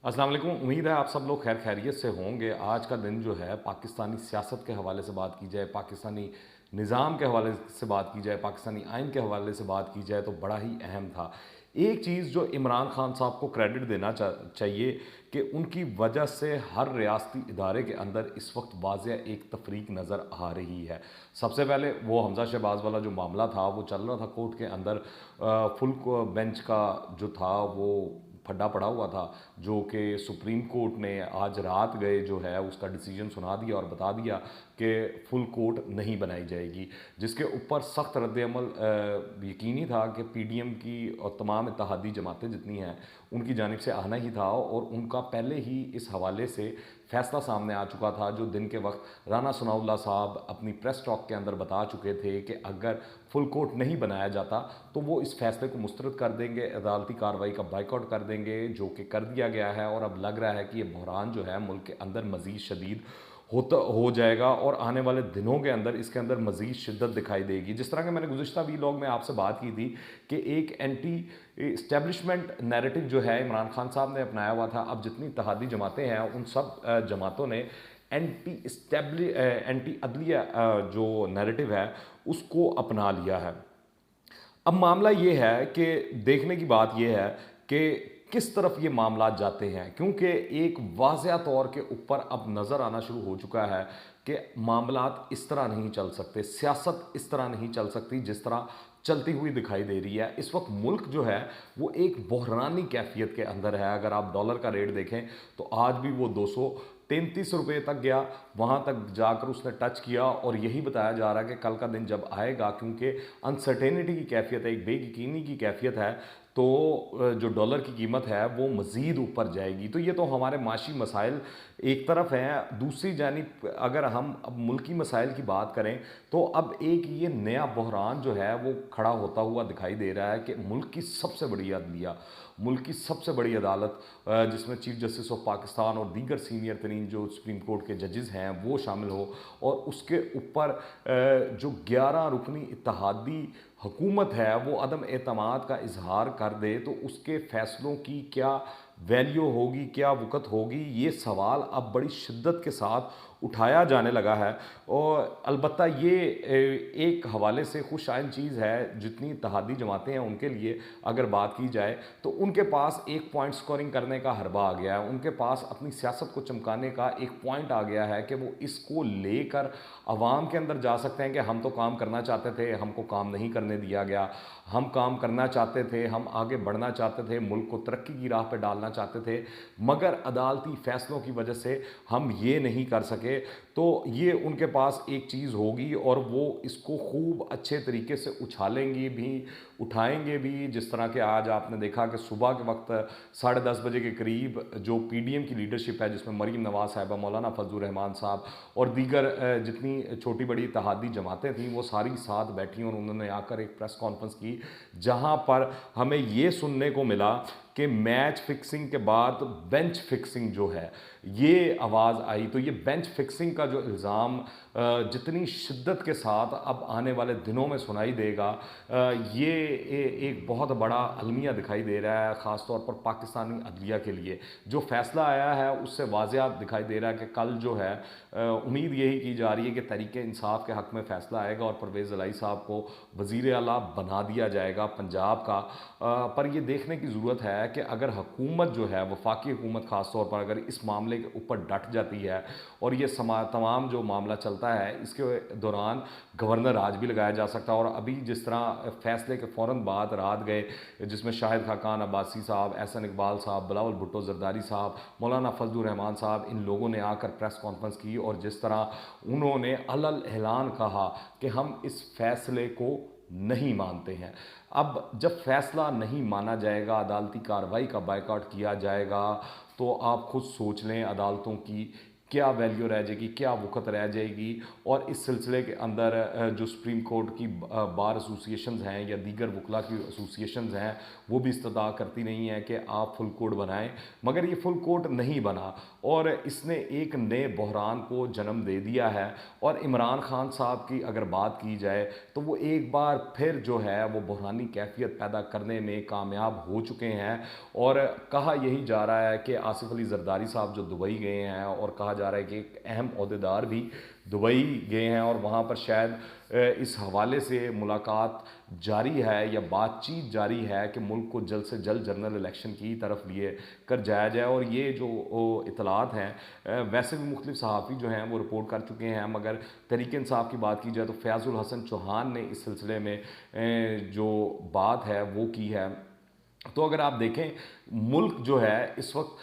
अस्सलाम वालेकुम। उम्मीद है आप सब लोग खैर खैरियत से होंगे। आज का दिन जो है पाकिस्तानी सियासत के हवाले से बात की जाए, पाकिस्तानी निज़ाम के हवाले से बात की जाए, पाकिस्तानी आइन के हवाले से बात की जाए तो बड़ा ही अहम था। एक चीज़ जो इमरान खान साहब को क्रेडिट देना चाहिए कि उनकी वजह से हर रियासती इदारे के अंदर इस वक्त वाज़ेह एक तफरीक नज़र आ रही है। सबसे पहले वो हमज़ा शहबाज वाला जो मामला था वो चल रहा था कोर्ट के अंदर, फुल बेंच का जो था वो फड्डा पड़ा हुआ था, जो कि सुप्रीम कोर्ट ने आज रात गए जो है उसका डिसीजन सुना दिया और बता दिया कि फुल कोर्ट नहीं बनाई जाएगी, जिसके ऊपर सख्त रद्दअमल यकीनी था कि पीडीएम की और तमाम इत्तेहादी जमातें जितनी हैं उनकी जानिब से आना ही था। और उनका पहले ही इस हवाले से फैसला सामने आ चुका था, जो दिन के वक्त राना सनाउल्लाह साहब अपनी प्रेस टॉक के अंदर बता चुके थे कि अगर फुल कोर्ट नहीं बनाया जाता तो वो इस फैसले को मुस्तरद कर देंगे, अदालती कार्रवाई का बाइकआउट कर देंगे, जो कि कर दिया गया है। और अब लग रहा है कि ये बहरान जो है मुल्क के अंदर मज़ीद शदीद हो जाएगा और आने वाले दिनों के अंदर इसके अंदर मज़ीद शिद्दत दिखाई देगी। जिस तरह के मैंने गुज़िश्ता वीलॉग में आपसे बात की थी कि एक एंटी इस्टेब्लिशमेंट नैरेटिव जो है इमरान खान साहब ने अपनाया हुआ था, अब जितनी इत्तेहादी जमातें हैं उन सब जमातों ने एंटी अदलिया जो नैरेटिव है उसको अपना लिया है। अब मामला ये है कि देखने की बात ये है कि किस तरफ ये मामला जाते हैं, क्योंकि एक वाज़िया तौर के ऊपर अब नज़र आना शुरू हो चुका है कि मामलात इस तरह नहीं चल सकते, सियासत इस तरह नहीं चल सकती जिस तरह चलती हुई दिखाई दे रही है। इस वक्त मुल्क जो है वो एक बहरानी कैफियत के अंदर है। अगर आप डॉलर का रेट देखें तो आज भी वो 233 रुपये तक गया, वहाँ तक जाकर उसने टच किया और यही बताया जा रहा है कि कल का दिन जब आएगा, क्योंकि अनसर्टेनिटी की कैफियत है, एक बेयकीनी की कैफियत है, तो जो डॉलर की कीमत है वो मज़ीद ऊपर जाएगी। तो ये तो हमारे माशी मसाइल एक तरफ हैं, दूसरी जानिब अगर हम अब मुल्की मसाइल की बात करें तो अब एक ये नया बहरान जो है वो खड़ा होता हुआ दिखाई दे रहा है कि मुल्क की सबसे बड़ी अदलिया, मुल्क की सबसे बड़ी अदालत, जिसमें चीफ जस्टिस ऑफ पाकिस्तान और दीगर सीनियर तरीन जो सुप्रीम कोर्ट के जजेस हैं वो शामिल हो, और उसके ऊपर जो 11 रुकनी इत्तेहादी हुकूमत है वो अदम एतमाद का इजहार कर दे, तो उसके फ़ैसलों की क्या वैल्यू होगी, क्या वक़्त होगी, ये सवाल अब बड़ी शिद्दत के साथ उठाया जाने लगा है। और अलबत्ता ये एक हवाले से खुश आइन चीज़ है, जितनी इत्तेहादी जमातें हैं उनके लिए अगर बात की जाए तो उनके पास एक पॉइंट स्कोरिंग करने का हरबा आ गया है, उनके पास अपनी सियासत को चमकाने का एक पॉइंट आ गया है कि वो इसको लेकर आवाम के अंदर जा सकते हैं कि हम तो काम करना चाहते थे, हमको काम नहीं करने दिया गया, हम काम करना चाहते थे, हम आगे बढ़ना चाहते थे, मुल्क को तरक्की की राह पर डालना चाहते थे, मगर अदालती फ़ैसलों की वजह से हम ये नहीं कर सके। तो ये उनके पास एक चीज़ होगी और वो इसको खूब अच्छे तरीके से उछालेंगी भी, उठाएंगे भी। जिस तरह के आज आपने देखा कि सुबह के वक्त 10:30 बजे के करीब जो पीडीएम की लीडरशिप है, जिसमें मरीम नवाज साहिबा, मौलाना फजलुर रहमान साहब और दीगर जितनी छोटी बड़ी इत्तेहादी जमातें थीं वो सारी साथ बैठी और उन्होंने आकर एक प्रेस कॉन्फ्रेंस की, जहां पर हमें ये सुनने को मिला कि मैच फिक्सिंग के बाद बेंच फिक्सिंग जो है ये आवाज़ आई। तो ये बेंच फिक्सिंग का जो इल्ज़ाम जितनी शिद्दत के साथ अब आने वाले दिनों में सुनाई देगा, ये एक बहुत बड़ा अलमिया दिखाई दे रहा है, ख़ास तौर पर पाकिस्तानी अदलिया के लिए। जो फ़ैसला आया है उससे वाज़िया दिखाई दे रहा है कि कल जो है उम्मीद यही की जा रही है कि तहरीक इंसाफ के हक़ में फ़ैसला आएगा और परवेज़ इलाही साहब को वज़ीर आला बना दिया जाएगा पंजाब का। पर ये देखने की ज़रूरत है कि अगर हुकूमत जो है वफाकी हुकूमत ख़ास तौर पर अगर इस मामले के ऊपर डट जाती है और ये तमाम जो मामला चलता है इसके दौरान गवर्नर राज भी लगाया जा सकता है। और अभी जिस तरह फैसले के फ़ौरन बाद रात गए, जिसमें शाहिद खाकान अब्बासी साहब, एहसन इकबाल साहब, बिलावल भुट्टो जरदारी साहब, मौलाना फजलुर रहमान साहब, इन लोगों ने आकर प्रेस कॉन्फ्रेंस की और जिस तरह उन्होंने अलल ऐलान कहा कि हम इस फैसले को नहीं मानते हैं। अब जब फैसला नहीं माना जाएगा, अदालती कार्रवाई का बायकॉट किया जाएगा, तो आप खुद सोच लें अदालतों की क्या वैल्यू रह जाएगी, क्या वक़्त रह जाएगी। और इस सिलसिले के अंदर जो सुप्रीम कोर्ट की बार एसोसिएशंस हैं या दीगर वकला की एसोसिएशंस हैं, वो भी इस्तदा करती नहीं है कि आप फुल कोर्ट बनाएं, मगर ये फुल कोर्ट नहीं बना और इसने एक नए बहरान को जन्म दे दिया है। और इमरान खान साहब की अगर बात की जाए तो वो एक बार फिर जो है वो बहरानी कैफियत पैदा करने में कामयाब हो चुके हैं। और कहा यही जा रहा है कि आसिफ अली जरदारी साहब जो दुबई गए हैं, और कहा जा रहा है कि एक अहम ओहदेदार भी दुबई गए हैं और वहाँ पर शायद इस हवाले से मुलाकात जारी है या बातचीत जारी है कि मुल्क को जल्द से जल्द जनरल इलेक्शन की तरफ लिए कर जाया जाए। और ये जो इतलात हैं वैसे भी मुख्तलिफ सहाफ़ी जो हैं वो रिपोर्ट कर चुके हैं, मगर तहरीक इंसाफ की बात की जाए तो फयाजुल हसन चौहान ने इस सिलसिले में जो बात है वो की है। तो अगर आप देखें मुल्क जो है इस वक्त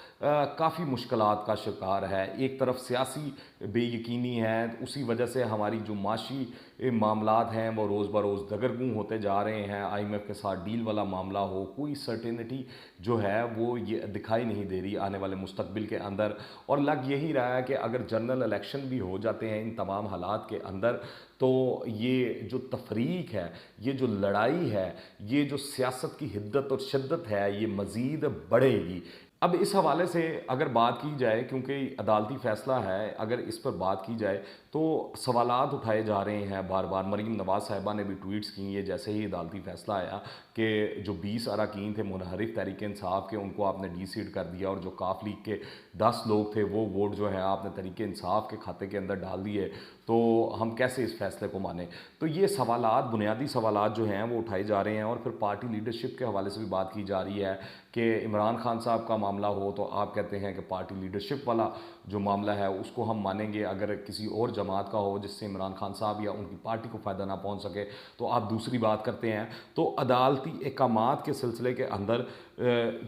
काफ़ी मुश्किलात का शिकार है। एक तरफ सियासी बेयकीनी है, उसी वजह से हमारी जो माशी मामलात हैं वो रोज़ बरोज़ दगरगूं होते जा रहे हैं। IMF के साथ डील वाला मामला हो, कोई सर्टेनिटी जो है वो ये दिखाई नहीं दे रही आने वाले मुस्तकबिल के अंदर। और लग यही रहा है कि अगर जनरल इलेक्शन भी हो जाते हैं इन तमाम हालात के अंदर, तो ये जो तफरीक है, ये जो लड़ाई है, ये जो सियासत की हिद्दत और शिद्दत है, ये मज़ीद बढ़ेगी। अब इस हवाले से अगर बात की जाए, क्योंकि अदालती फ़ैसला है, अगर इस पर बात की जाए तो सवालात उठाए जा रहे हैं बार बार। मरीम नवाज़ साहिबा ने भी ट्वीट्स की है जैसे ही अदालती फ़ैसला आया कि जो 20 अरकान थे मुनहरिफ तहरीक इंसाफ के, उनको आपने डीसीड कर दिया, और जो काफ लीग के 10 लोग थे वो वोट जो है आपने तहरीक इंसाफ के खाते के अंदर डाल दिए, तो हम कैसे इस फैसले को माने। तो ये सवालात, बुनियादी सवालात जो हैं वो उठाए जा रहे हैं। और फिर पार्टी लीडरशिप के हवाले से भी बात की जा रही है कि इमरान खान साहब का मामला हो तो आप कहते हैं कि पार्टी लीडरशिप वाला जो मामला है उसको हम मानेंगे, अगर किसी और जमात का हो जिससे इमरान खान साहब या उनकी पार्टी को फ़ायदा ना पहुंच सके तो आप दूसरी बात करते हैं। तो अदालती अहकामात के सिलसिले के अंदर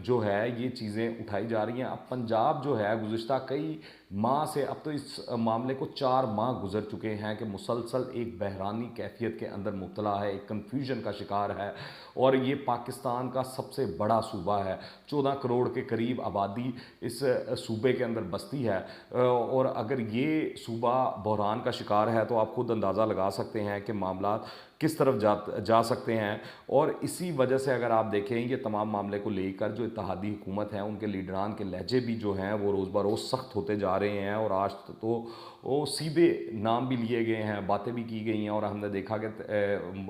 जो है ये चीज़ें उठाई जा रही हैं। अब पंजाब जो है गुज़िश्ता कई माह से, अब तो इस मामले को 4 माह गुजर चुके हैं कि मुसलसल एक बहरानी कैफियत के अंदर मुब्तला है, एक कन्फ्यूजन का शिकार है। और ये पाकिस्तान का सबसे बड़ा सूबा है, 14 करोड़ के करीब आबादी इस सूबे के अंदर बसती है। और अगर ये सूबा बहरान का शिकार है तो आप खुद अंदाज़ा लगा सकते हैं कि मामलात किस तरफ जा सकते हैं। और इसी वजह से अगर आप देखें ये तमाम मामले को लेकर जो इत्तेहादी हुकूमत है उनके लीडरान के लहजे भी जो हैं वो रोज़ बरोज़ सख्त होते जा रहे हैं। और आज तो वो सीधे नाम भी लिए गए हैं, बातें भी की गई हैं। और हमने देखा कि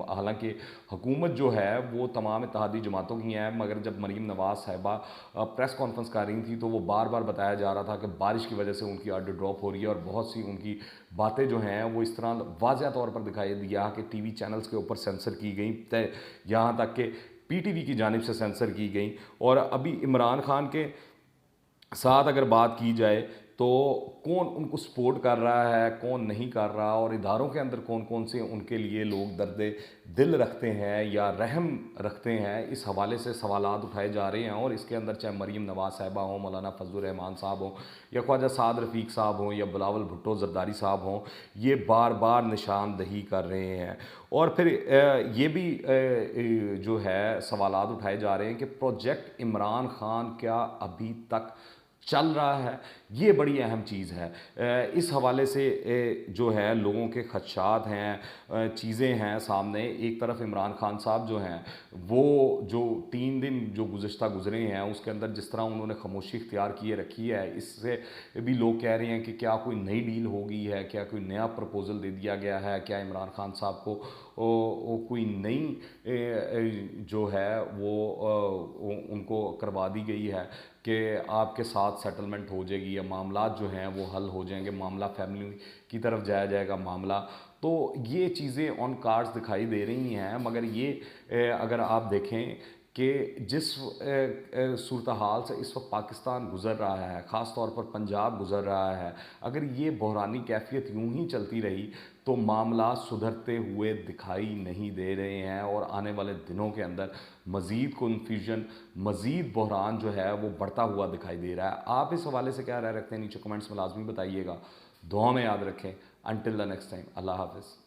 हालांकि हुकूमत जो है वो तमाम इत्तेहादी जमातों की है, मगर जब मरीम नवाज़ साहिबा प्रेस कॉन्फ्रेंस कर रही थी तो वो बार बार बताया जा रहा था कि बारिश की वजह से उनकी ऑर्डर ड्रॉप हो रही है। और बहुत सी उनकी बातें जो हैं वो इस तरह वाज़ह तौर पर दिखाई दिया कि टीवी चैनल्स के ऊपर सेंसर की गई, यहाँ तक कि PTV की जानिब से सेंसर की गई। और अभी इमरान खान के साथ अगर बात की जाए तो कौन उनको सपोर्ट कर रहा है, कौन नहीं कर रहा, और इदारों के अंदर कौन कौन से उनके लिए लोग दर्द दिल रखते हैं या रहम रखते हैं, इस हवाले से सवालात उठाए जा रहे हैं। और इसके अंदर चाहे मरीम नवाज़ साहिबा हों, मौलाना फजल रहमान साहब हों, या ख्वाजा साद रफ़ीक साहब हों, या बिलावल भुट्टो जरदारी साहब हों, ये बार बार निशानदही कर रहे हैं। और फिर ये भी जो है सवालात उठाए जा रहे हैं कि प्रोजेक्ट इमरान खान क्या अभी तक चल रहा है, ये बड़ी अहम चीज़ है। इस हवाले से जो है लोगों के खदशात हैं, चीज़ें हैं सामने। एक तरफ इमरान खान साहब जो हैं वो जो 3 दिन जो गुज़रे हैं उसके अंदर जिस तरह उन्होंने खामोशी इख्तियार किए रखी है, इससे भी लोग कह रहे हैं कि क्या कोई नई डील हो गई है, क्या कोई नया प्रपोज़ल दे दिया गया है, क्या इमरान खान साहब को कोई नई जो है वो उनको करवा दी गई है कि आपके साथ सेटलमेंट हो जाएगी या मामलात जो हैं वो हल हो जाएंगे, मामला फैमिली की तरफ जाया जाएगा मामला। तो ये चीज़ें ऑन कार्ड्स दिखाई दे रही हैं। मगर ये अगर आप देखें कि जिस सूरत हाल से इस वक्त पाकिस्तान गुज़र रहा है, ख़ास तौर पर पंजाब गुज़र रहा है, अगर ये बहरानी कैफियत यूं ही चलती रही तो मामला सुधरते हुए दिखाई नहीं दे रहे हैं। और आने वाले दिनों के अंदर मज़ीद कन्फ्यूजन, मज़ीद बहरान जो है वो बढ़ता हुआ दिखाई दे रहा है। आप इस हवाले से क्या राय रखते हैं नीचे कमेंट्स में लाजमी बताइएगा। दुआ में याद रखें। अनटिल द नेक्स्ट टाइम, अल्लाह हाफ़िज़।